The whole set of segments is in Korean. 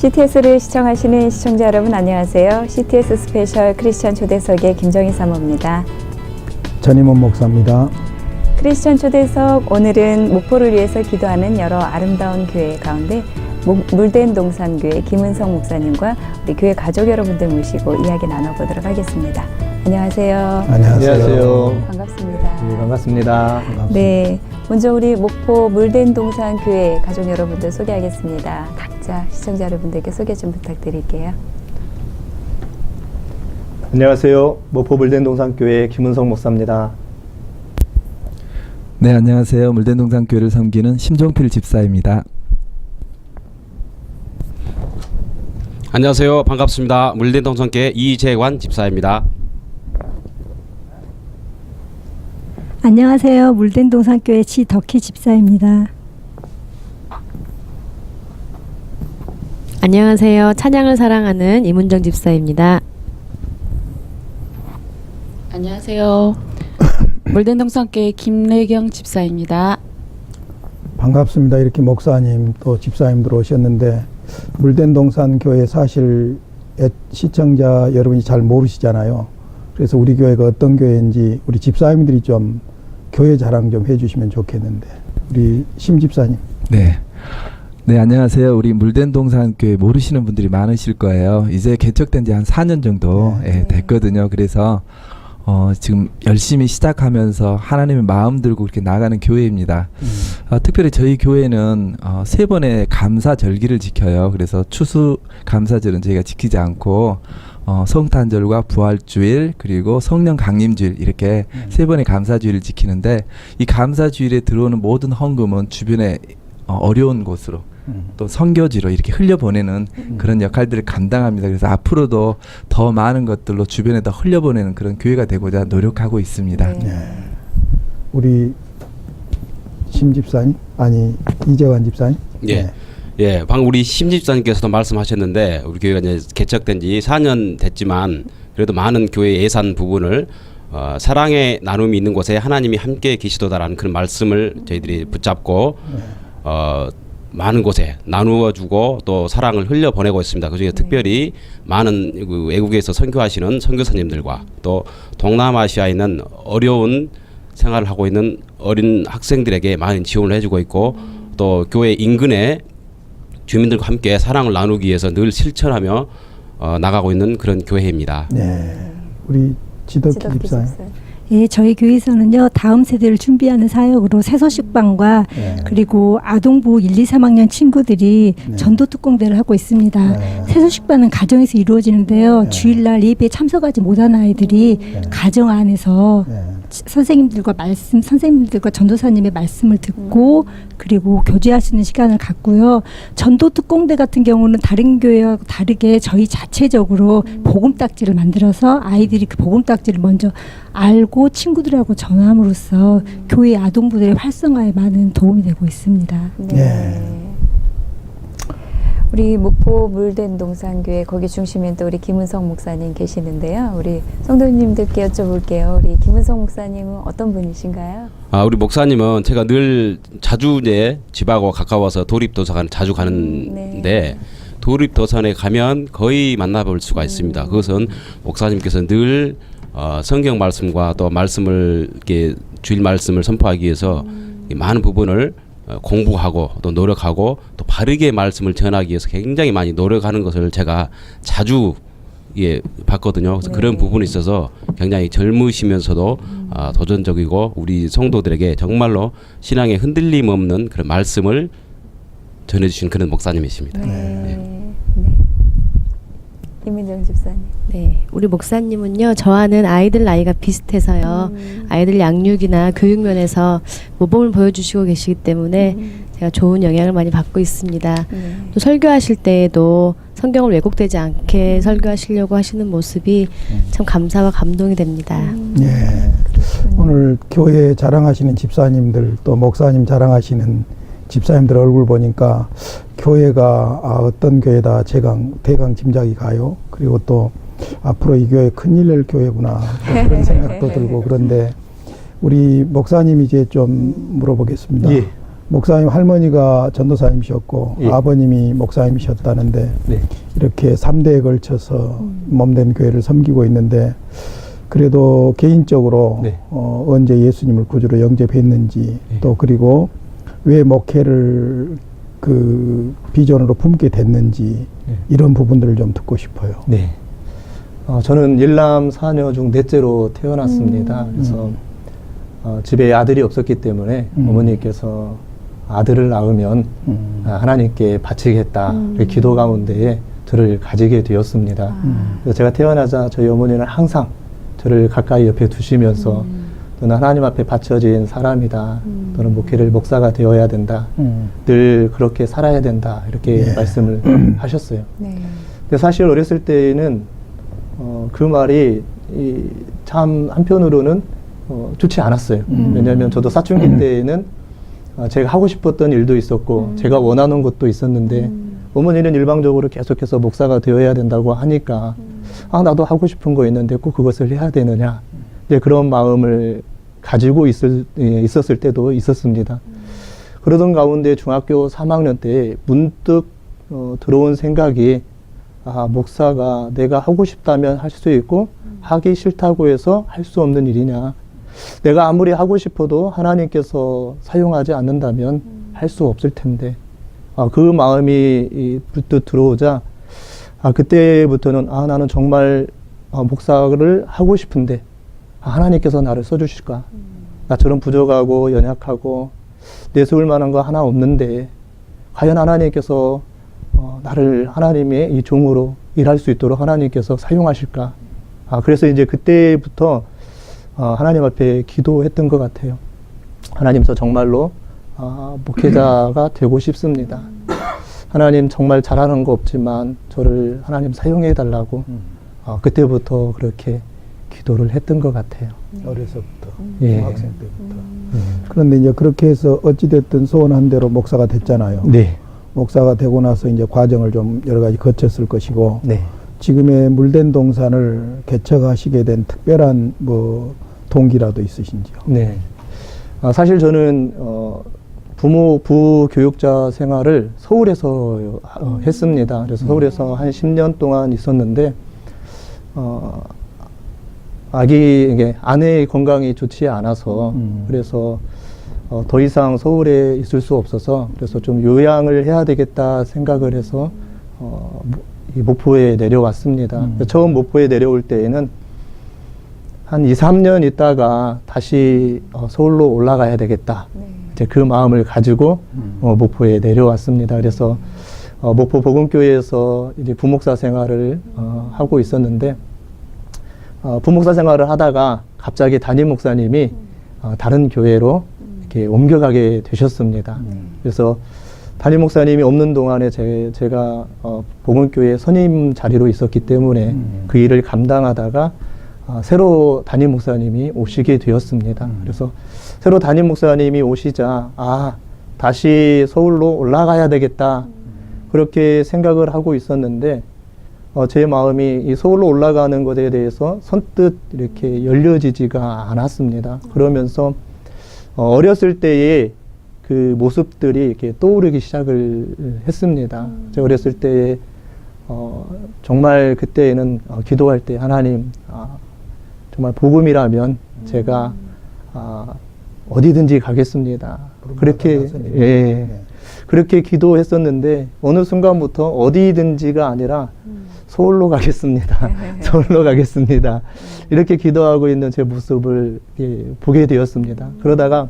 CTS를 시청하시는 시청자 여러분 안녕하세요. CTS 스페셜 크리스천 초대석의 김정희 사모입니다. 전임원 목사입니다. 크리스천 초대석 오늘은 목포를 위해서 기도하는 여러 아름다운 교회 가운데 물된 동산교회 김은성 목사님과 우리 교회 가족 여러분들 모시고 이야기 나눠보도록 하겠습니다. 안녕하세요. 안녕하세요. 반갑습니다. 네, 반갑습니다. 네, 먼저 우리 목포 물된 동산교회 가족 여러분들 소개하겠습니다. 각자 시청자 여러분들께 소개 좀 부탁드릴게요. 안녕하세요. 목포 물된 동산교회 김은성 목사입니다. 네, 안녕하세요. 물된 동산교회를 섬기는 심종필 집사입니다. 안녕하세요. 반갑습니다. 물된 동산교회 이재관 집사입니다. 안녕하세요. 물된 동산교회 지덕희 집사입니다. 안녕하세요. 찬양을 사랑하는 이문정 집사입니다. 안녕하세요. 물된 동산교회 김래경 집사입니다. 반갑습니다. 이렇게 목사님 또 집사님들 오셨는데 물된 동산교회 사실 시청자 여러분이 잘 모르시잖아요. 그래서 우리 교회가 어떤 교회인지 우리 집사님들이 좀 교회 자랑 좀 해주시면 좋겠는데 우리 심 집사님. 네. 네, 안녕하세요. 우리 물된 동산교회 모르시는 분들이 많으실 거예요. 이제 개척된 지 한 4년 정도 됐거든요. 그래서 지금 열심히 시작하면서 하나님의 마음 들고 그렇게 나가는 교회입니다. 특별히 저희 교회는 3번의 감사절기를 지켜요. 그래서 추수 감사절은 저희가 지키지 않고 성탄절과 부활주일 그리고 성령 강림주일 이렇게 3번의 감사주일을 지키는데 이 감사주일에 들어오는 모든 헌금은 주변에 어려운 곳으로 또 선교지로 이렇게 흘려보내는 그런 역할들을 감당합니다. 그래서 앞으로도 더 많은 것들로 주변에다 흘려보내는 그런 교회가 되고자 노력하고 있습니다. 네. 네. 우리 심 집사님 아니 이재관 집사님. 예. 네. 예, 방금 우리 심 집사님께서도 말씀하셨는데 우리 교회가 이제 개척된 지 4년 됐지만 그래도 많은 교회 예산 부분을 사랑의 나눔이 있는 곳에 하나님이 함께 계시도다라는 그런 말씀을 저희들이 붙잡고 많은 곳에 나누어주고 또 사랑을 흘려보내고 있습니다. 그중에 특별히 많은 외국에서 선교하시는 선교사님들과 또 동남아시아에 있는 어려운 생활을 하고 있는 어린 학생들에게 많은 지원을 해주고 있고 또 교회 인근에 주민들과 함께 사랑을 나누기 위해서 늘 실천하며 나가고 있는 그런 교회입니다. 네. 우리 지덕희 집사님. 예, 저희 교회에서는요 다음 세대를 준비하는 사역으로 새서식방과 그리고 아동부 1, 2, 3학년 친구들이 전도 특공대를 하고 있습니다. 새서식반은 가정에서 이루어지는데요. 주일날 예배에 참석하지 못한 아이들이 가정 안에서 선생님들과 전도사님의 말씀을 듣고 그리고 교제할 수 있는 시간을 갖고요. 전도 특공대 같은 경우는 다른 교회와 다르게 저희 자체적으로 보금딱지를 만들어서 아이들이 그 보금딱지를 먼저 알고 친구들하고 전함으로써 교회 아동부들의 활성화에 많은 도움이 되고 있습니다. 네. 우리 목포 물된 동산교회 거기 중심에 또 우리 김은성 목사님 계시는데요. 우리 성도님들께 여쭤볼게요. 우리 김은성 목사님은 어떤 분이신가요? 우리 목사님은 제가 늘 자주 이제 집하고 가까워서 도립도서관 자주 가는데 도립도서관에 가면 거의 만나볼 수가 있습니다. 그것은 목사님께서 늘 성경 말씀과 또 말씀을 이렇게 주일 말씀을 선포하기 위해서 많은 부분을 공부하고 또 노력하고 또 바르게 말씀을 전하기 위해서 굉장히 많이 노력하는 것을 제가 자주 봤거든요. 그래서 그런 부분이 있어서 굉장히 젊으시면서도 도전적이고 우리 성도들에게 정말로 신앙에 흔들림 없는 그런 말씀을 전해주신 그런 목사님이십니다. 김민정 집사님. 네, 우리 목사님은요 저와는 아이들 나이가 비슷해서요 아이들 양육이나 교육 면에서 모범을 보여주시고 계시기 때문에 제가 좋은 영향을 많이 받고 있습니다. 또 설교하실 때에도 성경을 왜곡되지 않게 설교하시려고 하시는 모습이 참 감사와 감동이 됩니다. 네. 오늘 교회 자랑하시는 집사님들 또 목사님 자랑하시는 집사님들 얼굴 보니까 교회가 어떤 교회다 대강 짐작이 가요. 그리고 또 앞으로 이 교회 큰일 낼 교회구나 그런 생각도 들고 그런데 우리 목사님 이제 좀 물어보겠습니다. 예. 목사님 할머니가 전도사님이셨고 예. 아버님이 목사님이셨다는데 네. 이렇게 3대에 걸쳐서 몸된 교회를 섬기고 있는데 그래도 개인적으로 네. 언제 예수님을 구주로 영접했는지 예. 또 그리고 왜 목회를 그 비전으로 품게 됐는지 예. 이런 부분들을 좀 듣고 싶어요. 네. 저는 일남 사녀 중 넷째로 태어났습니다. 그래서 집에 아들이 없었기 때문에 어머니께서 아들을 낳으면 하나님께 바치겠다 그 기도 가운데에 저를 가지게 되었습니다. 그래서 제가 태어나자 저희 어머니는 항상 저를 가까이 옆에 두시면서 너는 하나님 앞에 바쳐진 사람이다. 너는 목사가 되어야 된다. 늘 그렇게 살아야 된다. 이렇게 예. 말씀을 하셨어요. 네. 근데 사실 어렸을 때에는 그 말이 참 한편으로는 좋지 않았어요. 왜냐하면 저도 사춘기 때에는 제가 하고 싶었던 일도 있었고 제가 원하는 것도 있었는데 어머니는 일방적으로 계속해서 목사가 되어야 된다고 하니까 나도 하고 싶은 거 있는데 꼭 그것을 해야 되느냐 이제 그런 마음을 가지고 있었을 때도 있었습니다. 그러던 가운데 중학교 3학년 때 문득 들어온 생각이 목사가 내가 하고 싶다면 할 수 있고 하기 싫다고 해서 할 수 없는 일이냐. 내가 아무리 하고 싶어도 하나님께서 사용하지 않는다면 할 수 없을 텐데. 그 마음이 불뜻 들어오자 그때부터는 나는 정말 목사를 하고 싶은데 하나님께서 나를 써주실까. 나처럼 부족하고 연약하고 내세울 만한 거 하나 없는데 과연 하나님께서 나를 하나님의 이 종으로 일할 수 있도록 하나님께서 사용하실까. 그래서 이제 그때부터 하나님 앞에 기도했던 것 같아요. 하나님, 저 정말로 목회자가 되고 싶습니다. 하나님, 정말 잘하는 거 없지만 저를 하나님 사용해 달라고 그때부터 그렇게 기도를 했던 것 같아요. 어려서부터 예. 중학생 때부터. 그런데 이제 그렇게 해서 어찌됐든 소원한 대로 목사가 됐잖아요. 네. 목사가 되고 나서 이제 과정을 좀 여러 가지 거쳤을 것이고 네. 지금의 물된 동산을 개척하시게 된 특별한 동기라도 있으신지요? 네. 사실 저는 부교육자 생활을 서울에서 했습니다. 그래서 서울에서 한 10년 동안 있었는데 아내의 건강이 좋지 않아서 그래서 더 이상 서울에 있을 수 없어서 그래서 좀 요양을 해야 되겠다 생각을 해서 이 목포에 내려왔습니다. 처음 목포에 내려올 때에는 한 2, 3년 있다가 다시 서울로 올라가야 되겠다. 이제 그 마음을 가지고 목포에 내려왔습니다. 그래서 목포 복음교회에서 이제 부목사 생활을 하고 있었는데 부목사 생활을 하다가 갑자기 담임 목사님이 다른 교회로 이렇게 옮겨가게 되셨습니다. 그래서 담임 목사님이 없는 동안에 제가 복음교회 선임 자리로 있었기 때문에 그 일을 감당하다가 새로 담임 목사님이 오시게 되었습니다. 그래서 새로 담임 목사님이 오시자 다시 서울로 올라가야 되겠다 그렇게 생각을 하고 있었는데 제 마음이 이 서울로 올라가는 것에 대해서 선뜻 이렇게 열려지지가 않았습니다. 그러면서 어렸을 때의 그 모습들이 이렇게 떠오르기 시작을 했습니다. 제가 어렸을 때에 정말 그때에는 기도할 때 하나님 정말 복음이라면 제가 어디든지 가겠습니다. 그렇게 그렇게 기도했었는데 어느 순간부터 어디든지가 아니라 서울로 가겠습니다. 서울로 가겠습니다. 이렇게 기도하고 있는 제 모습을 보게 되었습니다. 그러다가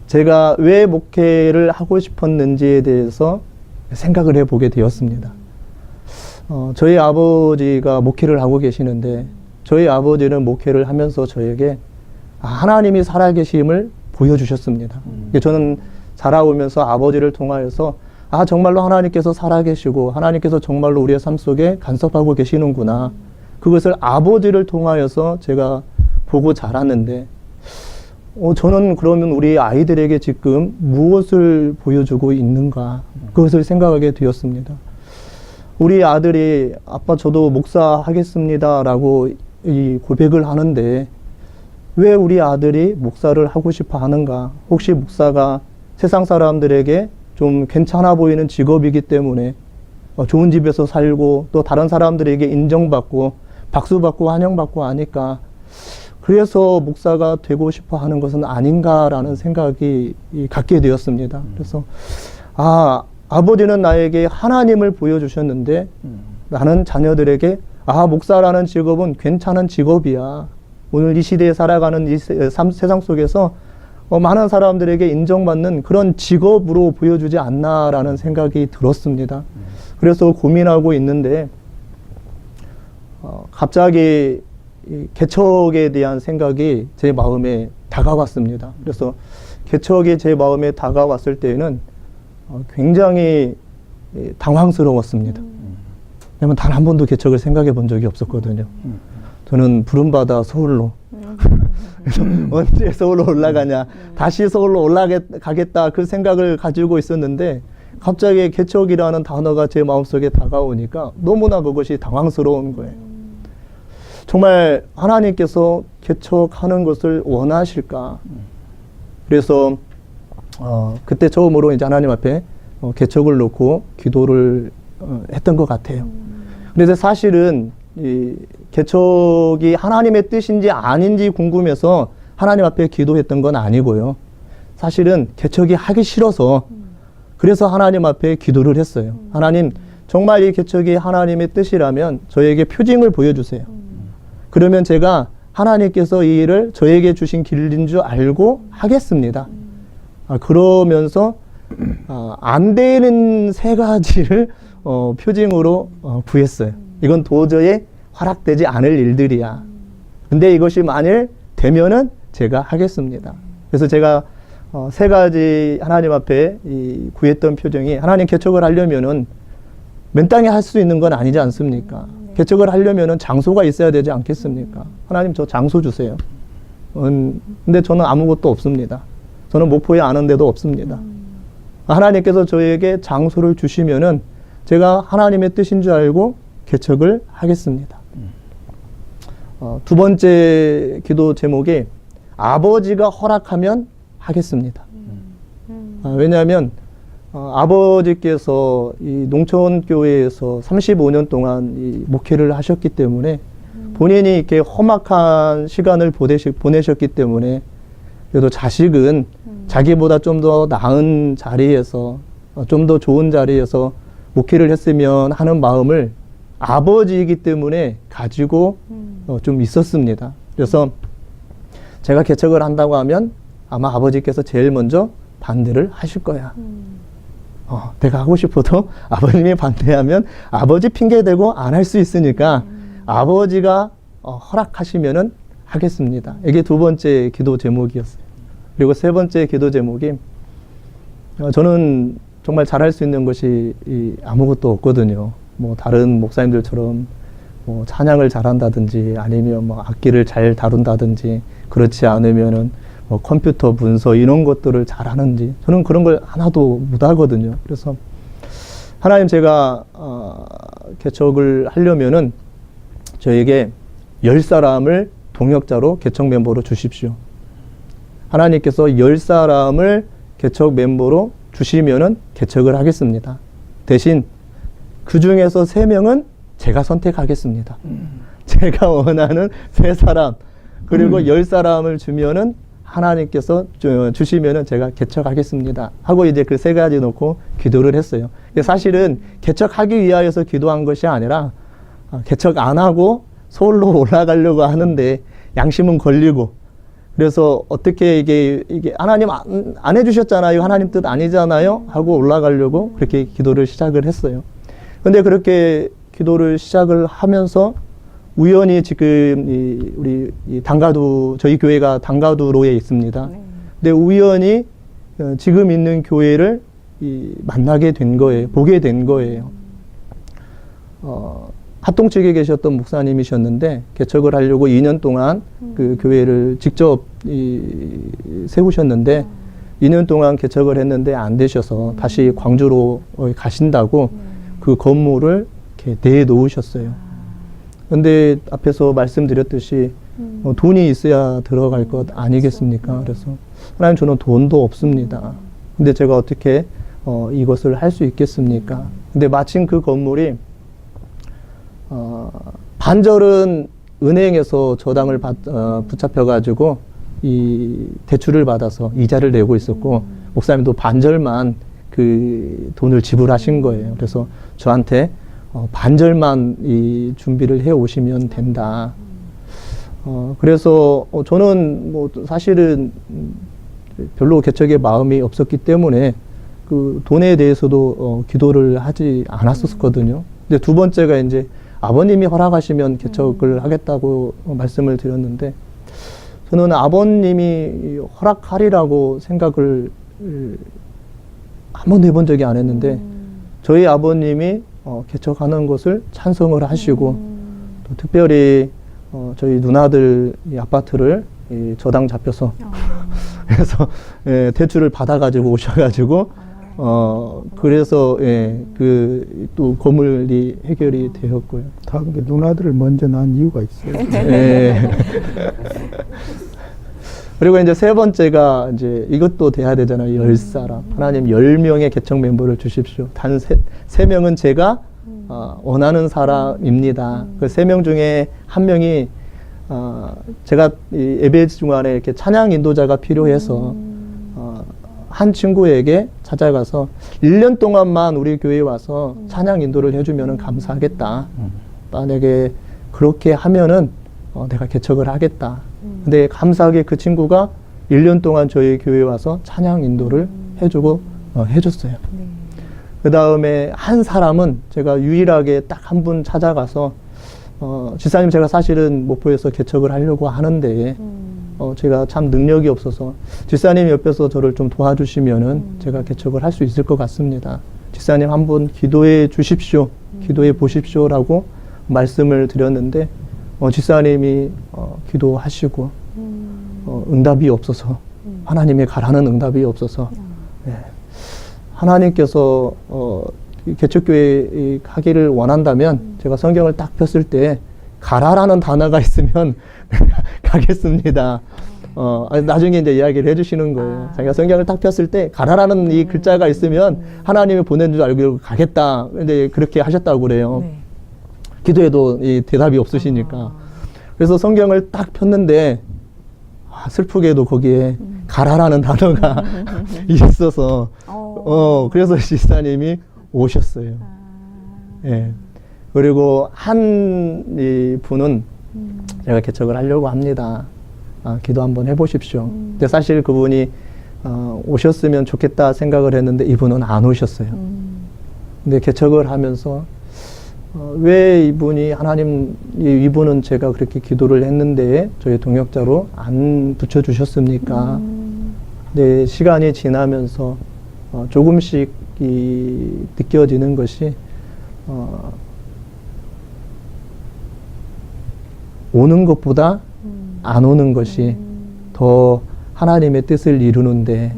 제가 왜 목회를 하고 싶었는지에 대해서 생각을 해보게 되었습니다. 저희 아버지가 목회를 하고 계시는데 저희 아버지는 목회를 하면서 저에게 하나님이 살아계심을 보여주셨습니다. 저는 자라오면서 아버지를 통하여서 정말로 하나님께서 살아계시고 하나님께서 정말로 우리의 삶 속에 간섭하고 계시는구나. 그것을 아버지를 통하여서 제가 보고 자랐는데 저는 그러면 우리 아이들에게 지금 무엇을 보여주고 있는가 그것을 생각하게 되었습니다. 우리 아들이 아빠 저도 목사하겠습니다 라고 이 고백을 하는데 왜 우리 아들이 목사를 하고 싶어 하는가? 혹시 목사가 세상 사람들에게 좀 괜찮아 보이는 직업이기 때문에 좋은 집에서 살고 또 다른 사람들에게 인정받고 박수받고 환영받고 하니까 그래서 목사가 되고 싶어 하는 것은 아닌가라는 생각이 갖게 되었습니다. 그래서 아버지는 나에게 하나님을 보여주셨는데 나는 자녀들에게 목사라는 직업은 괜찮은 직업이야. 오늘 이 시대에 살아가는 이 세상 속에서 많은 사람들에게 인정받는 그런 직업으로 보여주지 않나라는 생각이 들었습니다. 그래서 고민하고 있는데 갑자기 이 개척에 대한 생각이 제 마음에 다가왔습니다. 그래서 개척이 제 마음에 다가왔을 때에는 굉장히 당황스러웠습니다. 왜냐면 단 한 번도 개척을 생각해 본 적이 없었거든요. 저는 부름받아 서울로 언제 서울로 올라가냐, 다시 서울로 올라가겠다 그 생각을 가지고 있었는데 갑자기 개척이라는 단어가 제 마음속에 다가오니까 너무나 그것이 당황스러운 거예요. 정말 하나님께서 개척하는 것을 원하실까? 그래서 그때 처음으로 이제 하나님 앞에 개척을 놓고 기도를 했던 것 같아요. 그래서 사실은 이 개척이 하나님의 뜻인지 아닌지 궁금해서 하나님 앞에 기도했던 건 아니고요. 사실은 개척이 하기 싫어서 그래서 하나님 앞에 기도를 했어요. 하나님, 정말 이 개척이 하나님의 뜻이라면 저에게 표징을 보여주세요. 그러면 제가 하나님께서 이 일을 저에게 주신 길인 줄 알고 하겠습니다. 그러면서 안 되는 3가지를 표징으로 구했어요. 이건 도저히 허락되지 않을 일들이야. 근데 이것이 만일 되면은 제가 하겠습니다. 그래서 제가 3가지 하나님 앞에 구했던 표정이, 하나님 개척을 하려면은 맨 땅에 할 수 있는 건 아니지 않습니까? 개척을 하려면은 장소가 있어야 되지 않겠습니까? 하나님 저 장소 주세요. 근데 저는 아무것도 없습니다. 저는 목포에 아는 데도 없습니다. 하나님께서 저에게 장소를 주시면은 제가 하나님의 뜻인 줄 알고 개척을 하겠습니다. 2번째 기도 제목이 아버지가 허락하면 하겠습니다. 왜냐하면 아버지께서 이 농촌교회에서 35년 동안 이 목회를 하셨기 때문에 본인이 이렇게 험악한 시간을 보내셨기 때문에 그래도 자식은 자기보다 좀 더 나은 자리에서 좀 더 좋은 자리에서 목회를 했으면 하는 마음을 아버지이기 때문에 가지고 좀 있었습니다. 그래서 제가 개척을 한다고 하면 아마 아버지께서 제일 먼저 반대를 하실 거야. 내가 하고 싶어도 아버님이 반대하면 아버지 핑계대고 안 할 수 있으니까 아버지가 허락하시면은 하겠습니다. 이게 2번째 기도 제목이었어요. 그리고 3번째 기도 제목이 저는 정말 잘할 수 있는 것이 아무것도 없거든요. 뭐 다른 목사님들처럼 뭐 찬양을 잘한다든지 아니면 뭐 악기를 잘 다룬다든지 그렇지 않으면은 뭐 컴퓨터 문서 이런 것들을 잘하는지 저는 그런 걸 하나도 못하거든요. 그래서 하나님, 제가 개척을 하려면은 저에게 10사람을 동역자로 개척 멤버로 주십시오. 하나님께서 10사람을 개척 멤버로 주시면은 개척을 하겠습니다. 대신 그 중에서 3명은 제가 선택하겠습니다. 제가 원하는 3사람, 그리고 10사람을 주면은 하나님께서 주시면은 제가 개척하겠습니다 하고 이제 그 3가지 놓고 기도를 했어요. 사실은 개척하기 위하여서 기도한 것이 아니라 개척 안 하고 서울로 올라가려고 하는데 양심은 걸리고, 그래서 어떻게 이게 하나님 안 해주셨잖아요, 하나님 뜻 아니잖아요 하고 올라가려고 그렇게 기도를 시작을 했어요. 근데 그렇게 기도를 시작을 하면서 우연히 지금 우리 당가두, 저희 교회가 당가두로에 있습니다. 근데 우연히 지금 있는 교회를 만나게 된 거예요. 보게 된 거예요. 하동 측에 계셨던 목사님이셨는데 개척을 하려고 2년 동안 그 교회를 직접 세우셨는데 2년 동안 개척을 했는데 안 되셔서 다시 광주로 가신다고 그 건물을 이렇게 내놓으셨어요. 근데 앞에서 말씀드렸듯이 돈이 있어야 들어갈 것 아니겠습니까? 그래서 하나님 저는 돈도 없습니다. 근데 제가 어떻게 이것을 할 수 있겠습니까? 근데 마침 그 건물이 반절은 은행에서 저당을 붙잡혀가지고 이 대출을 받아서 이자를 내고 있었고 목사님도 반절만 그 돈을 지불하신 거예요. 그래서 저한테 반절만 이 준비를 해 오시면 된다. 그래서 저는 뭐 사실은 별로 개척의 마음이 없었기 때문에 그 돈에 대해서도 기도를 하지 않았었거든요. 근데 두 번째가 이제 아버님이 허락하시면 개척을 하겠다고 말씀을 드렸는데 저는 아버님이 허락하리라고 생각을 한 번도 해본 적이 안 했는데 저희 아버님이 개척하는 것을 찬성을 하시고 또 특별히 저희 누나들 이 아파트를 이 저당 잡혀서 그래서 예, 대출을 받아가지고 오셔가지고 그래서 예, 그 또 건물이 해결이 되었고요. 다 그게 누나들을 먼저 낳은 이유가 있어요. 예. 그리고 이제 세 번째가 이제 이것도 돼야 되잖아요. 10사람. 하나님 10명의 개척 멤버를 주십시오. 단 세 명은 제가 원하는 사람입니다. 그 3명 중에 한 명이 제가 이 예배 중간에 이렇게 찬양 인도자가 필요해서 한 친구에게 찾아가서 1년 동안만 우리 교회에 와서 찬양 인도를 해주면 감사하겠다. 만약에 그렇게 하면은 내가 개척을 하겠다. 근데 감사하게 그 친구가 1년 동안 저희 교회에 와서 찬양 인도를 해주고 해줬어요. 그 다음에 한 사람은 제가 유일하게 딱 한 분 찾아가서 지사님 제가 사실은 목포에서 개척을 하려고 하는데 제가 참 능력이 없어서 지사님 옆에서 저를 좀 도와주시면은 제가 개척을 할 수 있을 것 같습니다. 지사님 한번 기도해 주십시오. 기도해 보십시오라고 말씀을 드렸는데 지사님이 기도하시고 응답이 없어서 하나님의 가라는 응답이 없어서 네. 하나님께서 개척교회 하기를 원한다면 제가 성경을 딱 폈을 때 가라라는 단어가 있으면 가겠습니다. 나중에 이제 이야기를 해주시는 거예요. 자기가 성경을 딱 폈을 때 가라라는 이 글자가 있으면 하나님이 보낸 줄 알고 가겠다. 근데 그렇게 하셨다고 그래요. 네. 기도해도 이 대답이 없으시니까. 그래서 성경을 딱 폈는데 슬프게도 거기에 가라라는 단어가 있어서 그래서 지사님이 오셨어요. 예. 그리고 한 분은 제가 개척을 하려고 합니다. 기도 한번 해보십시오. 근데 사실 그분이 오셨으면 좋겠다 생각을 했는데 이분은 안 오셨어요. 근데 개척을 하면서 왜 이분이 이분은 제가 그렇게 기도를 했는데 저희 동역자로 안 붙여주셨습니까? 근데 시간이 지나면서 조금씩 느껴지는 것이 오는 것보다 안 오는 것이 더 하나님의 뜻을 이루는데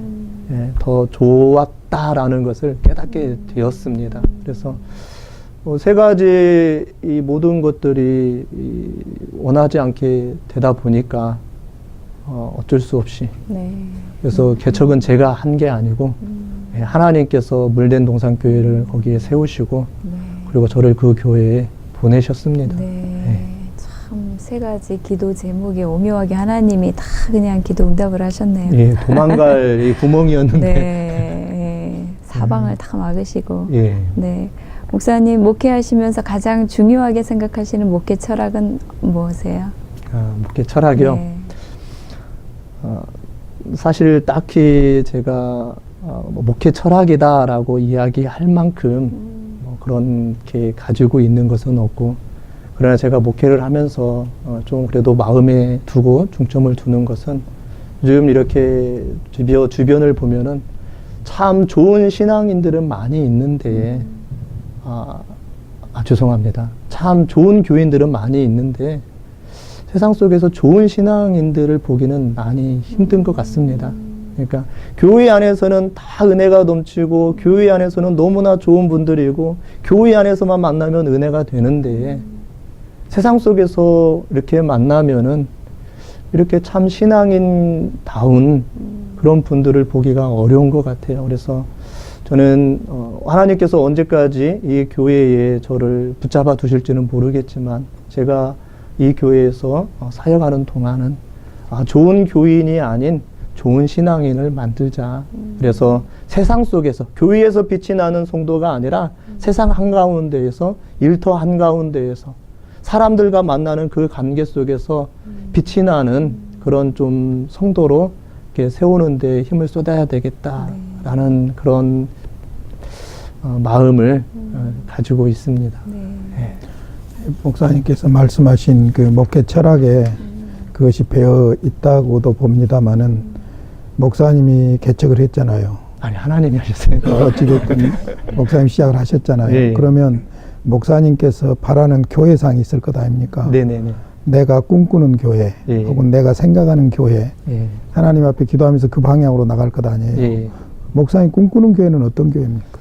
더 좋았다라는 것을 깨닫게 되었습니다. 그래서 세 가지 이 모든 것들이 원하지 않게 되다 보니까 어쩔 수 없이 그래서 개척은 제가 한 게 아니고 하나님께서 물된 동산교회를 거기에 세우시고 그리고 저를 그 교회에 보내셨습니다. 참 세 가지 기도 제목이 오묘하게 하나님이 다 그냥 기도 응답을 하셨네요. 예, 도망갈 이 구멍이었는데 사방을 다 막으시고. 예. 네. 목사님 목회하시면서 가장 중요하게 생각하시는 목회 철학은 무엇이세요? 목회 철학이요? 네. 사실 딱히 제가 목회 철학이다라고 이야기할 만큼 그렇게 가지고 있는 것은 없고 그러나 제가 목회를 하면서 좀 그래도 마음에 두고 중점을 두는 것은 요즘 이렇게 주변을 보면은 참 좋은 신앙인들은 많이 있는데 죄송합니다. 참 좋은 교인들은 많이 있는데 세상 속에서 좋은 신앙인들을 보기는 많이 힘든 것 같습니다. 그러니까 교회 안에서는 다 은혜가 넘치고 교회 안에서는 너무나 좋은 분들이고 교회 안에서만 만나면 은혜가 되는데 세상 속에서 이렇게 만나면은 이렇게 참 신앙인다운 그런 분들을 보기가 어려운 것 같아요. 그래서 저는 하나님께서 언제까지 이 교회에 저를 붙잡아 두실지는 모르겠지만 제가 이 교회에서 사역하는 동안은 좋은 교인이 아닌 좋은 신앙인을 만들자. 그래서 세상 속에서 교회에서 빛이 나는 성도가 아니라 세상 한가운데에서 일터 한가운데에서 사람들과 만나는 그 관계 속에서 빛이 나는 그런 좀 성도로 이렇게 세우는 데 힘을 쏟아야 되겠다라는 그런 마음을 가지고 있습니다. 네. 목사님께서 말씀하신 그 목회 철학에 그것이 배어 있다고도 봅니다만은 목사님이 개척을 했잖아요. 아니, 하나님이 하셨어요. 어찌됐든 목사님 시작을 하셨잖아요. 예. 그러면 목사님께서 바라는 교회상이 있을 것 아닙니까? 네네네. 내가 꿈꾸는 교회, 예. 혹은 내가 생각하는 교회, 예. 하나님 앞에 기도하면서 그 방향으로 나갈 것 아니에요. 예. 목사님 꿈꾸는 교회는 어떤 교회입니까?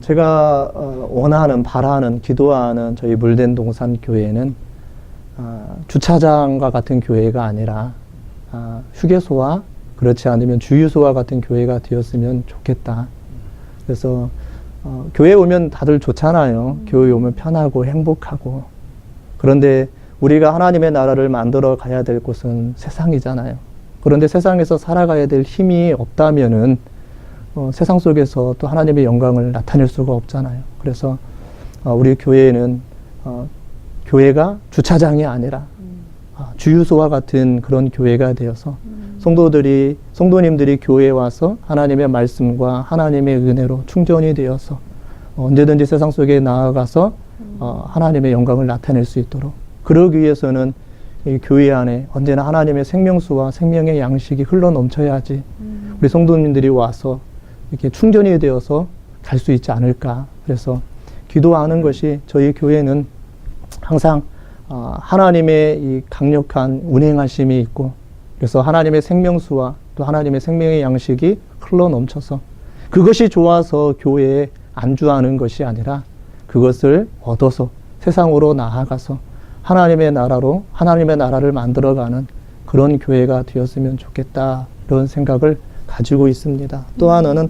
제가 원하는, 바라는, 기도하는 저희 물된 동산 교회는 주차장과 같은 교회가 아니라 휴게소와 그렇지 않으면 주유소와 같은 교회가 되었으면 좋겠다. 그래서 교회 오면 다들 좋잖아요. 교회 오면 편하고 행복하고. 그런데 우리가 하나님의 나라를 만들어 가야 될 곳은 세상이잖아요. 그런데 세상에서 살아가야 될 힘이 없다면은 세상 속에서 또 하나님의 영광을 나타낼 수가 없잖아요. 그래서 우리 교회는 교회가 주차장이 아니라 주유소와 같은 그런 교회가 되어서 성도님들이 교회에 와서 하나님의 말씀과 하나님의 은혜로 충전이 되어서 언제든지 세상 속에 나아가서 하나님의 영광을 나타낼 수 있도록, 그러기 위해서는 이 교회 안에 언제나 하나님의 생명수와 생명의 양식이 흘러 넘쳐야지 우리 성도님들이 와서 이렇게 충전이 되어서 갈 수 있지 않을까. 그래서 기도하는 것이, 저희 교회는 항상 하나님의 이 강력한 운행하심이 있고, 그래서 하나님의 생명수와 또 하나님의 생명의 양식이 흘러 넘쳐서 그것이 좋아서 교회에 안주하는 것이 아니라 그것을 얻어서 세상으로 나아가서 하나님의 나라로, 하나님의 나라를 만들어가는 그런 교회가 되었으면 좋겠다, 이런 생각을 가지고 있습니다. 또 하나는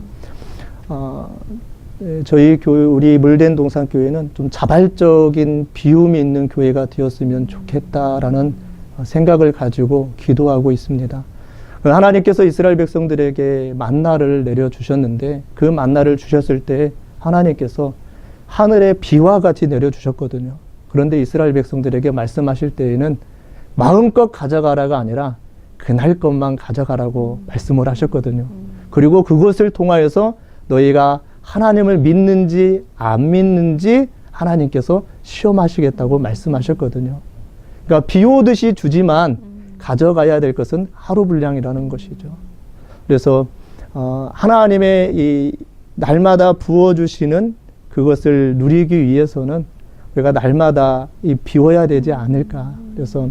저희 교회, 우리 물된 동산 교회는 좀 자발적인 비움이 있는 교회가 되었으면 좋겠다라는 생각을 가지고 기도하고 있습니다. 하나님께서 이스라엘 백성들에게 만나를 내려주셨는데, 그 만나를 주셨을 때 하나님께서 하늘의 비와 같이 내려주셨거든요. 그런데 이스라엘 백성들에게 말씀하실 때에는 마음껏 가져가라가 아니라 그날 것만 가져가라고 말씀을 하셨거든요. 그리고 그것을 통하여서 너희가 하나님을 믿는지 안 믿는지 하나님께서 시험하시겠다고 말씀하셨거든요. 그러니까 비 오듯이 주지만 가져가야 될 것은 하루 분량이라는 것이죠. 그래서 하나님의 이 날마다 부어주시는 그것을 누리기 위해서는 우리가 날마다 비워야 되지 않을까. 그래서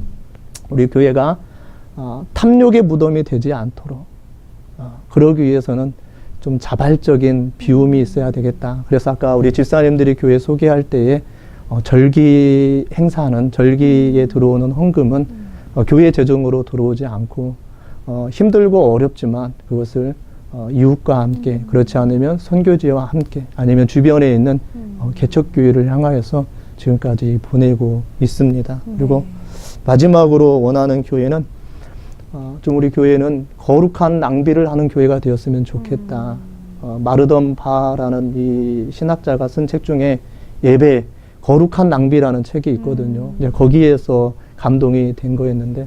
우리 교회가 탐욕의 무덤이 되지 않도록 그러기 위해서는 좀 자발적인 비움이 있어야 되겠다. 그래서 아까 우리 집사님들이 교회 소개할 때에 절기 행사는, 절기에 들어오는 헌금은 교회 재정으로 들어오지 않고 힘들고 어렵지만 그것을 이웃과 함께, 그렇지 않으면 선교지와 함께, 아니면 주변에 있는 개척교회를 향하여서 지금까지 보내고 있습니다. 그리고 마지막으로 원하는 교회는 좀 우리 교회는 거룩한 낭비를 하는 교회가 되었으면 좋겠다. 마르던 바라는 이 신학자가 쓴 책 중에 예배, 거룩한 낭비라는 책이 있거든요. 이제 거기에서 감동이 된 거였는데,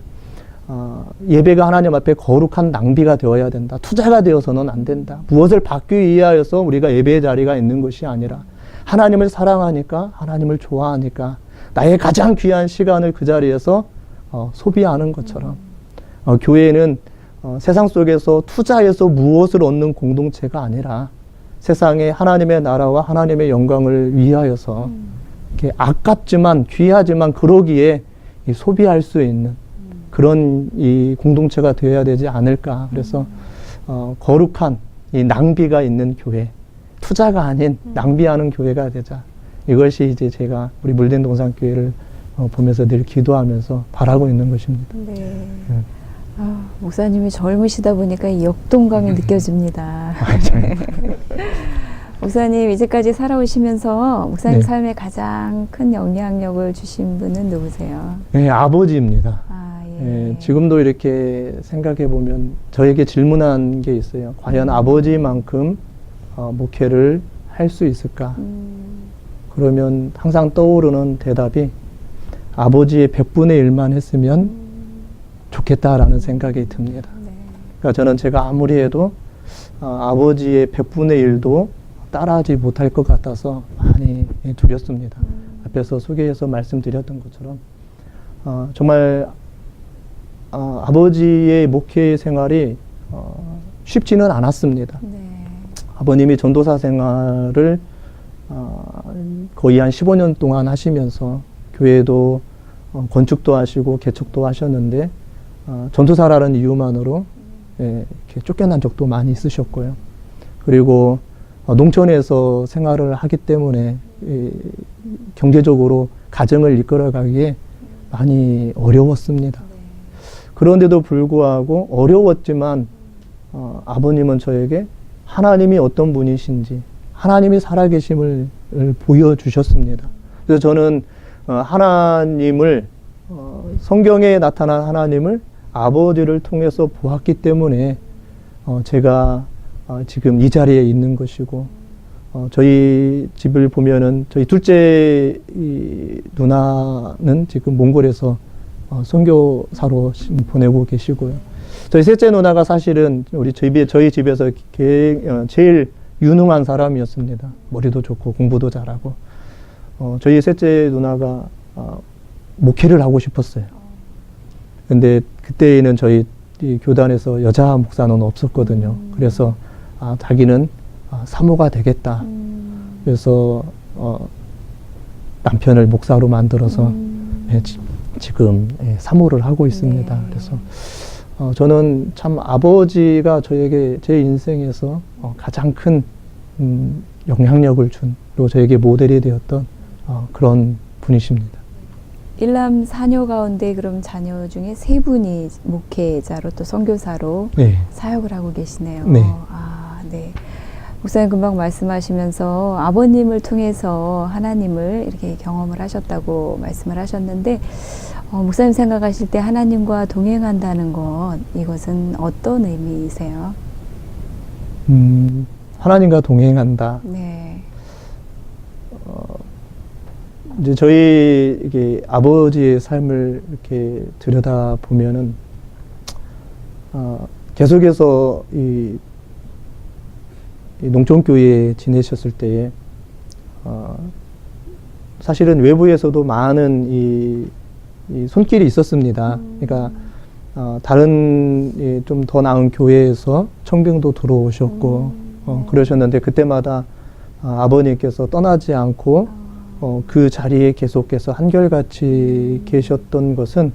예배가 하나님 앞에 거룩한 낭비가 되어야 된다. 투자가 되어서는 안 된다. 무엇을 받기 위하여서 우리가 예배의 자리가 있는 것이 아니라 하나님을 사랑하니까, 하나님을 좋아하니까 나의 가장 귀한 시간을 그 자리에서 소비하는 것처럼 교회는 세상 속에서 투자해서 무엇을 얻는 공동체가 아니라 세상에 하나님의 나라와 하나님의 영광을 위하여서 이렇게 아깝지만 귀하지만 그러기에 소비할 수 있는 그런 이 공동체가 되어야 되지 않을까. 그래서 거룩한 이 낭비가 있는 교회, 투자가 아닌 낭비하는 교회가 되자. 이것이 이제 제가 우리 물된 동산 교회를 보면서 늘 기도하면서 바라고 있는 것입니다. 네. 목사님이 젊으시다 보니까 이 역동감이 느껴집니다. 목사님 이제까지 살아오시면서 목사님 네. 삶에 가장 큰 영향력을 주신 분은 누구세요? 네, 아버지입니다. 예. 예, 지금도 이렇게 생각해 보면 저에게 질문한 게 있어요. 과연 아버지만큼 목회를 할 수 있을까? 그러면 항상 떠오르는 대답이 아버지의 100분의 1만 했으면 좋겠다라는 생각이 듭니다. 그러니까 저는 제가 아무리 해도 아버지의 100분의 1도 따라하지 못할 것 같아서 많이 두렵습니다. 앞에서 소개해서 말씀드렸던 것처럼 정말 아버지의 목회 생활이 쉽지는 않았습니다. 네. 아버님이 전도사 생활을 거의 한 15년 동안 하시면서 교회도 건축도 하시고 개척도 하셨는데 전도사라는 이유만으로 이렇게 쫓겨난 적도 많이 있으셨고요. 그리고 농촌에서 생활을 하기 때문에 경제적으로 가정을 이끌어가기에 많이 어려웠습니다. 그런데도 불구하고 어려웠지만 아버님은 저에게 하나님이 어떤 분이신지 하나님이 살아계심을 보여주셨습니다. 그래서 저는 하나님을 성경에 나타난 하나님을 아버지를 통해서 보았기 때문에 제가 지금 이 자리에 있는 것이고 저희 집을 보면은 저희 둘째 누나는 지금 몽골에서 선교사로 보내고 계시고요. 저희 셋째 누나가 사실은 저희 집에서 제일 유능한 사람이었습니다. 머리도 좋고 공부도 잘하고 저희 셋째 누나가 목회를 하고 싶었어요. 근데 그때에는 저희 이 교단에서 여자 목사는 없었거든요. 그래서 자기는 사모가 되겠다. 그래서 남편을 목사로 만들어서 지금 사모를 하고 있습니다. 그래서 저는 참 아버지가 저에게 제 인생에서 가장 큰 영향력을 준, 그리고 저에게 모델이 되었던 그런 분이십니다. 일남 4녀 가운데 그럼 자녀 중에 3분이 목회자로 또 선교사로 네. 사역을 하고 계시네요. 네. 네. 목사님 금방 말씀하시면서 아버님을 통해서 하나님을 이렇게 경험을 하셨다고 말씀을 하셨는데 목사님 생각하실 때 하나님과 동행한다는 것, 이것은 어떤 의미이세요? 하나님과 동행한다. 네. 이제 저희 이게 아버지의 삶을 이렇게 들여다 보면은 계속해서 이 농촌교회에 지내셨을 때에 사실은 외부에서도 많은 이 손길이 있었습니다. 그러니까 다른 좀 더 나은 교회에서 청빙도 들어오셨고 그러셨는데 그때마다 아버님께서 떠나지 않고 그 자리에 계속해서 한결같이 계셨던 것은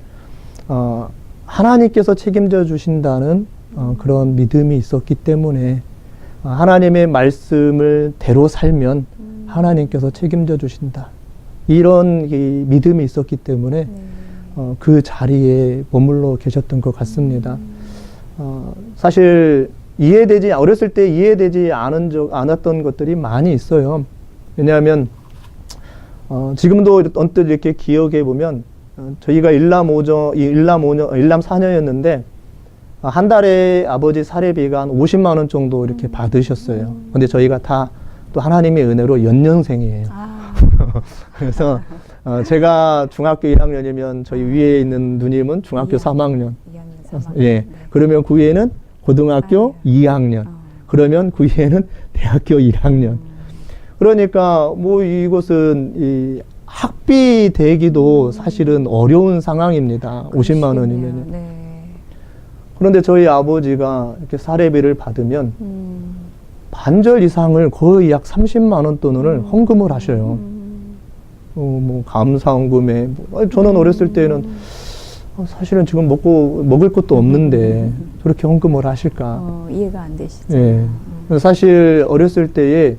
하나님께서 책임져 주신다는 그런 믿음이 있었기 때문에 하나님의 말씀을 대로 살면 하나님께서 책임져 주신다. 이런 이 믿음이 있었기 때문에 그 자리에 머물러 계셨던 것 같습니다. 사실 어렸을 때 이해되지 않았던 것들이 많이 있어요. 왜냐하면 지금도 언뜻 이렇게 기억해 보면 저희가 일남 4녀였는데 한 달에 아버지 사례비가 한 50만 원 정도 이렇게 받으셨어요. 근데 저희가 다 또 하나님의 은혜로 연년생이에요. 그래서 제가 중학교 1학년이면 저희 위에 있는 누님은 중학교 3학년. 2학년, 3학년. 예. 네. 그러면 그 위에는 고등학교 2학년. 그러면 그 위에는 대학교 1학년. 그러니까 뭐 이것은 이 학비 대기도 사실은 어려운 상황입니다. 50만 원이면. 네. 그런데 저희 아버지가 이렇게 사례비를 받으면 반절 이상을 거의 약 30만 원 돈을 헌금을 하셔요. 뭐 감사 헌금에 저는 어렸을 때는 사실은 지금 먹을 것도 없는데 저렇게 헌금을 하실까? 이해가 안 되시죠. 예. 사실 어렸을 때에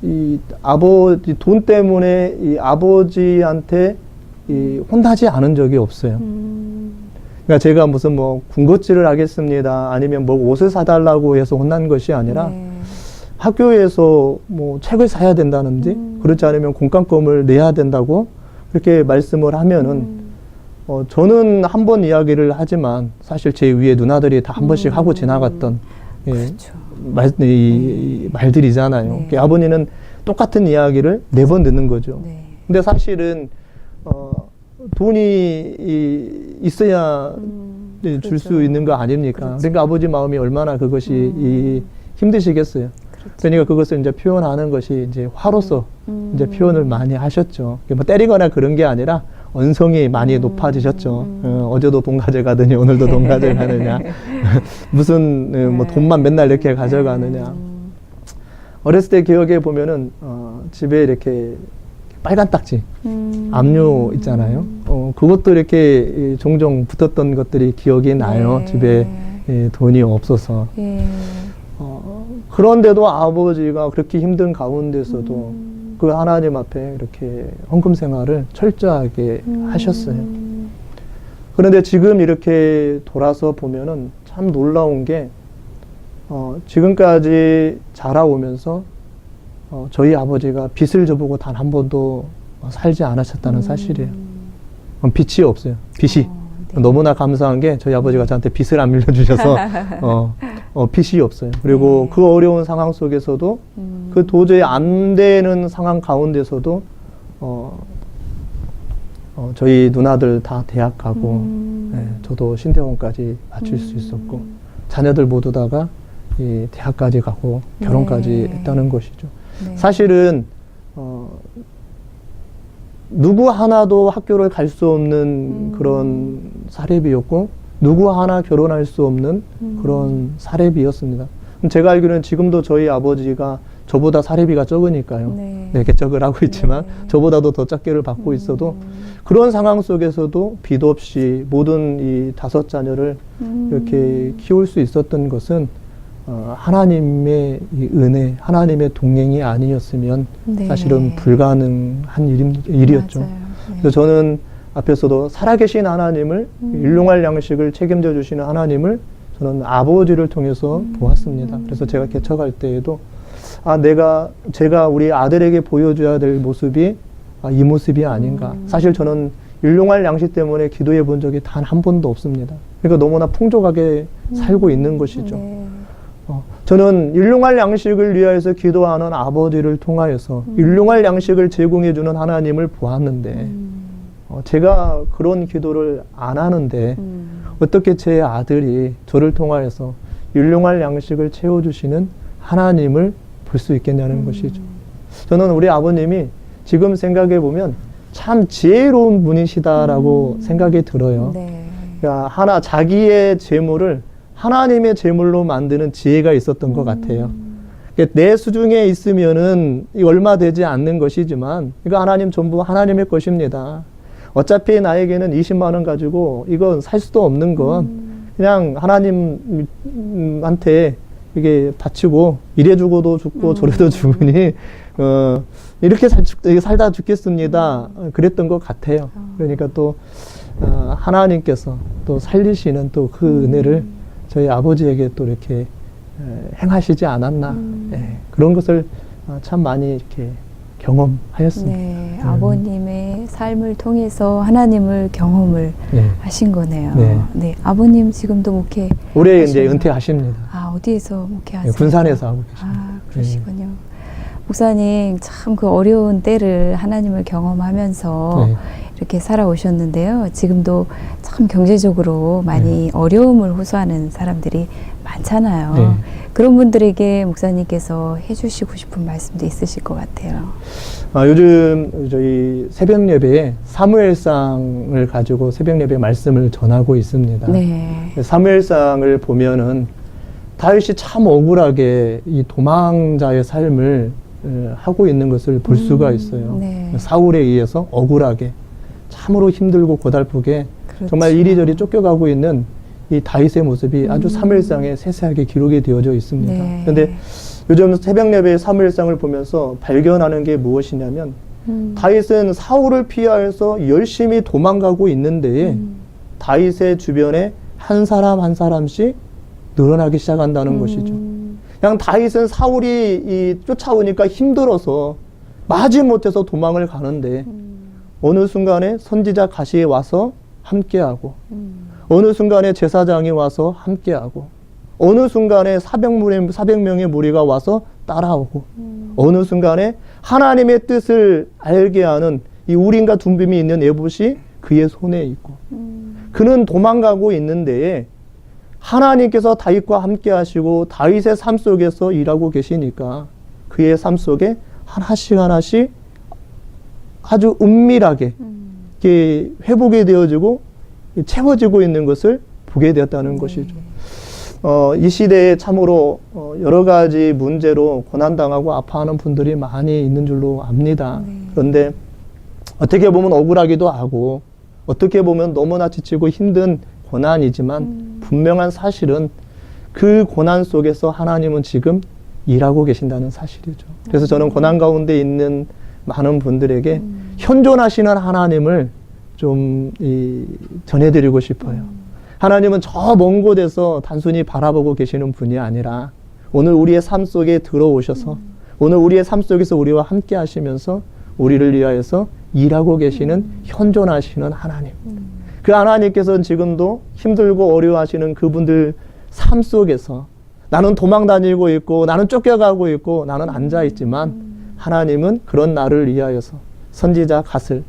이 아버지 돈 때문에 이 아버지한테 혼나지 않은 적이 없어요. 그러니까 제가 무슨 뭐 군것질을 하겠습니다. 아니면 뭐 옷을 사달라고 해서 혼난 것이 아니라 네. 학교에서 뭐 책을 사야 된다는지 그렇지 않으면 공과금을 내야 된다고 그렇게 말씀을 하면은 저는 한 번 이야기를 하지만 사실 제 위에 누나들이 다 한 번씩 하고 지나갔던 예, 그렇죠. 말들이잖아요. 네. 그러니까 아버님은 똑같은 이야기를 4번 듣는 거죠. 네. 근데 사실은 돈이 있어야 줄 수 그렇죠. 있는 거 아닙니까? 그렇죠. 그러니까 아버지 마음이 얼마나 그것이 힘드시겠어요. 그렇죠. 그러니까 그것을 이제 표현하는 것이 이제 화로서 이제 표현을 많이 하셨죠. 뭐 때리거나 그런 게 아니라 언성이 많이 높아지셨죠. 어제도 돈 가져가더니 오늘도 돈 가져가느냐. 무슨 뭐 돈만 맨날 이렇게 가져가느냐. 어렸을 때 기억해 보면은 집에 이렇게 빨간 딱지, 압류 있잖아요. 그것도 이렇게 종종 붙었던 것들이 기억이 나요. 네. 집에 돈이 없어서. 예. 그런데도 아버지가 그렇게 힘든 가운데서도 그 하나님 앞에 이렇게 헌금 생활을 철저하게 하셨어요. 그런데 지금 이렇게 돌아서 보면은 참 놀라운 게 지금까지 자라오면서 저희 아버지가 빚을 져보고 단 한 번도 살지 않으셨다는 사실이에요. 빚이 없어요. 빚이. 네. 너무나 감사한 게 저희 아버지가 저한테 빚을 안 밀려주셔서 빚이 없어요. 그리고 네. 그 어려운 상황 속에서도 그 도저히 안 되는 상황 가운데서도 저희 누나들 다 대학 가고 네, 저도 신대원까지 마칠 수 있었고 자녀들 모두 다가 이 대학까지 가고 결혼까지 네. 했다는 것이죠. 네. 사실은 누구 하나도 학교를 갈 수 없는 그런 사례비였고 누구 하나 결혼할 수 없는 그런 사례비였습니다. 제가 알기로는 지금도 저희 아버지가 저보다 사례비가 적으니까요. 네. 네, 개척을 하고 있지만 네. 저보다도 더 적게를 받고 있어도 그런 상황 속에서도 빚 없이 모든 이 5 자녀를 이렇게 키울 수 있었던 것은 하나님의 이 은혜, 하나님의 동행이 아니었으면 네. 사실은 불가능한 일이었죠. 맞아요. 네. 그래서 저는 앞에서도 살아계신 하나님을 일용할 양식을 책임져 주시는 하나님을 저는 아버지를 통해서 보았습니다. 그래서 제가 개척할 때에도 제가 우리 아들에게 보여줘야 될 모습이 이 모습이 아닌가. 사실 저는 일용할 양식 때문에 기도해 본 적이 단 한 번도 없습니다. 그러니까 너무나 풍족하게 살고 있는 것이죠. 네. 저는 일용할 양식을 위하여서 기도하는 아버지를 통하여서 일용할 양식을 제공해 주는 하나님을 보았는데 제가 그런 기도를 안 하는데 어떻게 제 아들이 저를 통하여서 일용할 양식을 채워주시는 하나님을 볼 수 있겠냐는 것이죠. 저는 우리 아버님이 지금 생각해 보면 참 지혜로운 분이시다라고 생각이 들어요. 네. 그러니까 자기의 재물을 하나님의 재물로 만드는 지혜가 있었던 것 같아요. 그러니까 내 수중에 있으면은 얼마 되지 않는 것이지만 이거 하나님 전부 하나님의 것입니다. 어차피 나에게는 20만 원 가지고 이건 살 수도 없는 건 그냥 하나님한테 이게 바치고 이래 주고도 죽고 저래도 죽으니 이렇게 살다 죽겠습니다. 그랬던 것 같아요. 그러니까 또 하나님께서 또 살리시는 또 그 은혜를 저희 아버지에게 또 이렇게 행하시지 않았나. 예, 그런 것을 참 많이 이렇게 경험하였습니다. 네, 아버님의 삶을 통해서 하나님을 경험을 네. 하신 거네요. 네. 네, 아버님 지금도 목회. 올해 이제 하시나요? 은퇴하십니다. 어디에서 목회하세요? 군산에서 하고 계십니다. 그러시군요. 목사님 참 그 어려운 때를 하나님을 경험하면서 네. 이렇게 살아오셨는데요. 지금도 참 경제적으로 많이 어려움을 호소하는 사람들이 많잖아요. 네. 그런 분들에게 목사님께서 해주시고 싶은 말씀도 있으실 것 같아요. 요즘 저희 새벽 예배에 사무엘상을 가지고 새벽 예배 말씀을 전하고 있습니다. 네. 사무엘상을 보면은 다윗이 참 억울하게 이 도망자의 삶을 하고 있는 것을 볼 수가 있어요. 네. 사울에 의해서 억울하게 참으로 힘들고 고달프게 그렇죠. 정말 이리저리 쫓겨가고 있는 이 다윗의 모습이 아주 사무엘상에 세세하게 기록이 되어져 있습니다. 네. 그런데 요즘 새벽 예배 사무엘상을 보면서 발견하는 게 무엇이냐면 다윗은 사울을 피하여서 열심히 도망가고 있는데 다윗의 주변에 한 사람 한 사람씩 늘어나기 시작한다는 것이죠. 그냥 다윗은 사울이 쫓아오니까 힘들어서 마지못해서 도망을 가는데 어느 순간에 선지자 가시에 와서 함께하고 어느 순간에 제사장이 와서 함께하고 어느 순간에 400명의 무리가 와서 따라오고 어느 순간에 하나님의 뜻을 알게 하는 이 우림과 둠빔이 있는 에봇이 그의 손에 있고 그는 도망가고 있는데 하나님께서 다윗과 함께 하시고 다윗의 삶 속에서 일하고 계시니까 그의 삶 속에 하나씩 하나씩 아주 은밀하게 이렇게 회복이 되어지고 채워지고 있는 것을 보게 되었다는 것이죠. 이 시대에 참으로 여러 가지 문제로 고난당하고 아파하는 분들이 많이 있는 줄로 압니다. 그런데 어떻게 보면 억울하기도 하고 어떻게 보면 너무나 지치고 힘든 고난이지만 분명한 사실은 그 고난 속에서 하나님은 지금 일하고 계신다는 사실이죠. 그래서 저는 고난 가운데 있는 많은 분들에게 현존하시는 하나님을 좀 전해드리고 싶어요. 하나님은 저 먼 곳에서 단순히 바라보고 계시는 분이 아니라 오늘 우리의 삶 속에 들어오셔서 오늘 우리의 삶 속에서 우리와 함께 하시면서 우리를 위하여서 일하고 계시는 현존하시는 하나님. 그 하나님께서는 지금도 힘들고 어려워하시는 그분들 삶 속에서 나는 도망 다니고 있고 나는 쫓겨가고 있고 나는 앉아있지만 하나님은 그런 나를 위하여서 선지자 갓을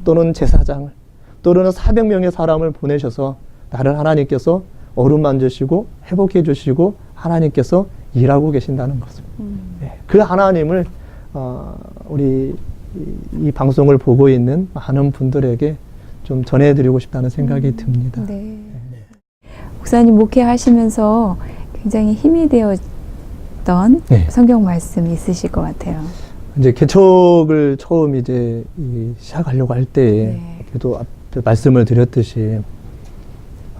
또는 제사장을 또는 400명의 사람을 보내셔서 나를 하나님께서 어루만지시고 회복해 주시고 하나님께서 일하고 계신다는 것을 그 하나님을 우리 이 방송을 보고 있는 많은 분들에게 좀 전해드리고 싶다는 생각이 듭니다. 네. 목사님 목회하시면서 굉장히 힘이 되었던 네. 성경 말씀이 있으실 것 같아요. 이제 개척을 처음 이제 시작하려고 할 때 그래도 앞에 말씀을 드렸듯이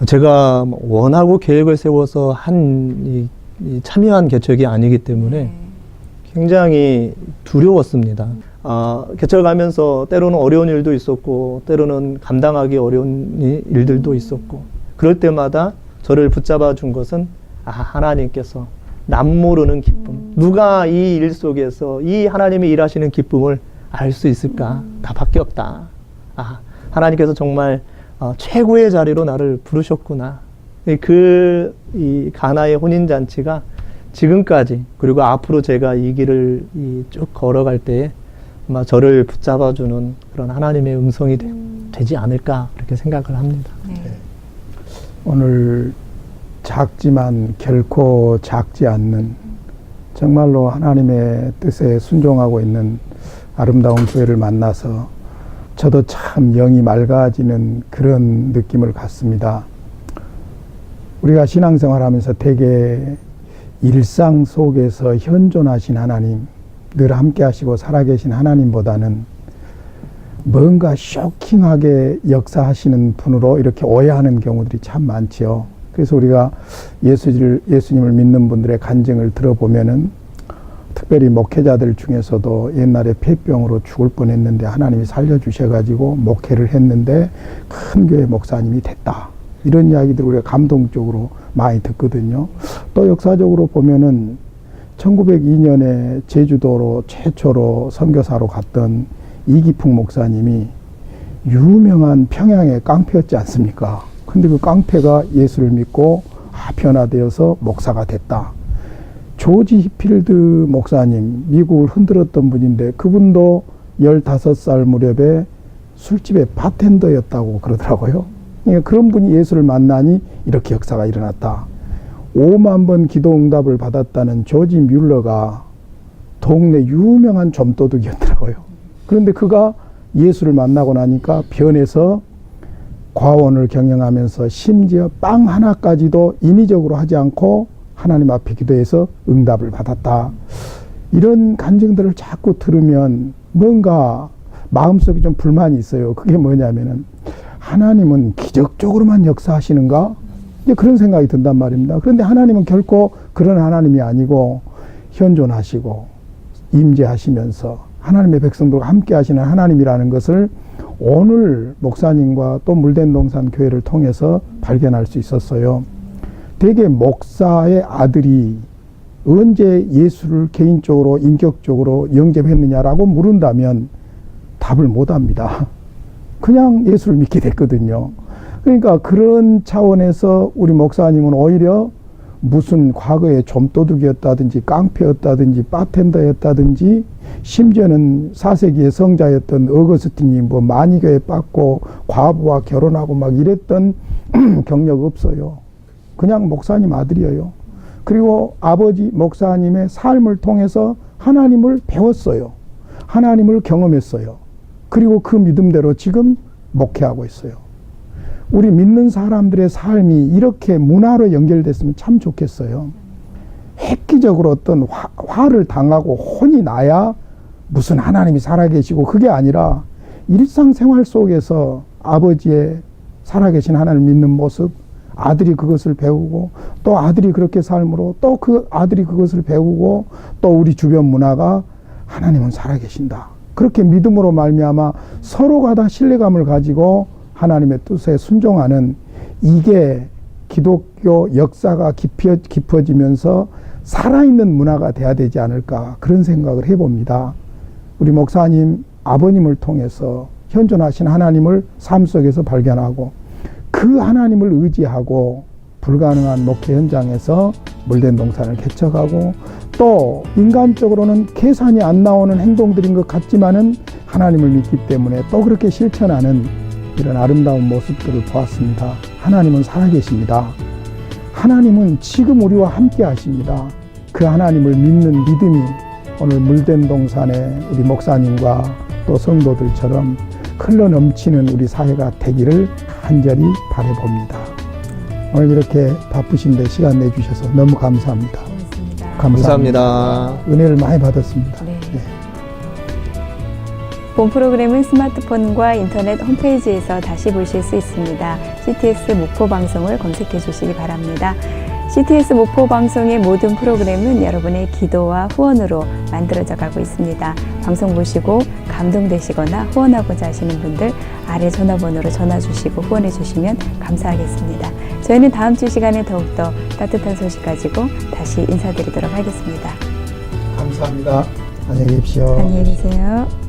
제가 원하고 계획을 세워서 한 참여한 개척이 아니기 때문에 굉장히 두려웠습니다. 개척하면서 때로는 어려운 일도 있었고 때로는 감당하기 어려운 일들도 있었고 그럴 때마다 저를 붙잡아 준 것은 하나님께서 남 모르는 기쁨 누가 이 일 속에서 이 하나님이 일하시는 기쁨을 알 수 있을까? 나밖에 없다. 하나님께서 정말 최고의 자리로 나를 부르셨구나. 이 가나의 혼인잔치가 지금까지 그리고 앞으로 제가 이 길을 쭉 걸어갈 때에 아마 저를 붙잡아주는 그런 하나님의 음성이 되지 않을까 그렇게 생각을 합니다. 네. 오늘 작지만 결코 작지 않는 정말로 하나님의 뜻에 순종하고 있는 아름다운 교회를 만나서 저도 참 영이 맑아지는 그런 느낌을 갖습니다. 우리가 신앙생활하면서 되게 일상 속에서 현존하신 하나님, 늘 함께 하시고 살아계신 하나님보다는 뭔가 쇼킹하게 역사하시는 분으로 이렇게 오해하는 경우들이 참 많지요. 그래서 우리가 예수님을 믿는 분들의 간증을 들어보면은 특별히 목회자들 중에서도 옛날에 폐병으로 죽을 뻔했는데 하나님이 살려주셔가지고 목회를 했는데 큰 교회 목사님이 됐다. 이런 이야기들을 우리가 감동적으로 많이 듣거든요. 또 역사적으로 보면은 1902년에 제주도로 최초로 선교사로 갔던 이기풍 목사님이 유명한 평양의 깡패였지 않습니까? 근데 그 깡패가 예수를 믿고 변화되어서 목사가 됐다. 조지 히필드 목사님, 미국을 흔들었던 분인데 그분도 15살 무렵에 술집의 바텐더였다고 그러더라고요. 그러니까 그런 분이 예수를 만나니 이렇게 역사가 일어났다. 5만 번 기도 응답을 받았다는 조지 뮬러가 동네 유명한 좀도둑이었더라고요. 그런데 그가 예수를 만나고 나니까 변해서 과원을 경영하면서 심지어 빵 하나까지도 인위적으로 하지 않고 하나님 앞에 기도해서 응답을 받았다. 이런 간증들을 자꾸 들으면 뭔가 마음속에 좀 불만이 있어요. 그게 뭐냐면은 하나님은 기적적으로만 역사하시는가? 이제 그런 생각이 든단 말입니다. 그런데 하나님은 결코 그런 하나님이 아니고 현존하시고 임재하시면서 하나님의 백성들과 함께 하시는 하나님이라는 것을 오늘 목사님과 또 물된동산 교회를 통해서 발견할 수 있었어요. 대개 목사의 아들이 언제 예수를 개인적으로 인격적으로 영접했느냐라고 물은다면 답을 못합니다. 그냥 예수를 믿게 됐거든요. 그러니까 그런 차원에서 우리 목사님은 오히려 무슨 과거에 좀도둑이었다든지 깡패였다든지 바텐더였다든지 심지어는 4세기의 성자였던 어거스틴이 뭐 만이교에 빠고 과부와 결혼하고 막 이랬던 경력 없어요. 그냥 목사님 아들이에요. 그리고 아버지 목사님의 삶을 통해서 하나님을 배웠어요. 하나님을 경험했어요. 그리고 그 믿음대로 지금 목회하고 있어요. 우리 믿는 사람들의 삶이 이렇게 문화로 연결됐으면 참 좋겠어요. 획기적으로 어떤 화를 당하고 혼이 나야 무슨 하나님이 살아계시고 그게 아니라 일상생활 속에서 아버지의 살아계신 하나님을 믿는 모습, 아들이 그것을 배우고 또 아들이 그렇게 삶으로 또 그 아들이 그것을 배우고 또 우리 주변 문화가 하나님은 살아계신다. 그렇게 믿음으로 말미암아 서로가 다 신뢰감을 가지고 하나님의 뜻에 순종하는 이게 기독교 역사가 깊어지면서 살아있는 문화가 돼야 되지 않을까 그런 생각을 해봅니다. 우리 목사님 아버님을 통해서 현존하신 하나님을 삶 속에서 발견하고 그 하나님을 의지하고 불가능한 목회 현장에서 물된동산을 개척하고 또 인간적으로는 계산이 안 나오는 행동들인 것 같지만은 하나님을 믿기 때문에 또 그렇게 실천하는 이런 아름다운 모습들을 보았습니다. 하나님은 살아계십니다. 하나님은 지금 우리와 함께 하십니다. 그 하나님을 믿는 믿음이 오늘 물된동산의 우리 목사님과 또 성도들처럼 흘러 넘치는 우리 사회가 되기를 간절히 바라봅니다. 오늘 이렇게 바쁘신데 시간 내주셔서 너무 감사합니다. 감사합니다. 은혜를 많이 받았습니다. 네. 본 프로그램은 스마트폰과 인터넷 홈페이지에서 다시 보실 수 있습니다. CTS 목포 방송을 검색해 주시기 바랍니다. CTS 목포 방송의 모든 프로그램은 여러분의 기도와 후원으로 만들어져 가고 있습니다. 방송 보시고 감동되시거나 후원하고자 하시는 분들 아래 전화번호로 전화 주시고 후원해 주시면 감사하겠습니다. 저희는 다음 주 시간에 더욱더 따뜻한 소식 가지고 다시 인사드리도록 하겠습니다. 감사합니다. 안녕히 계십시오. 안녕히 계세요.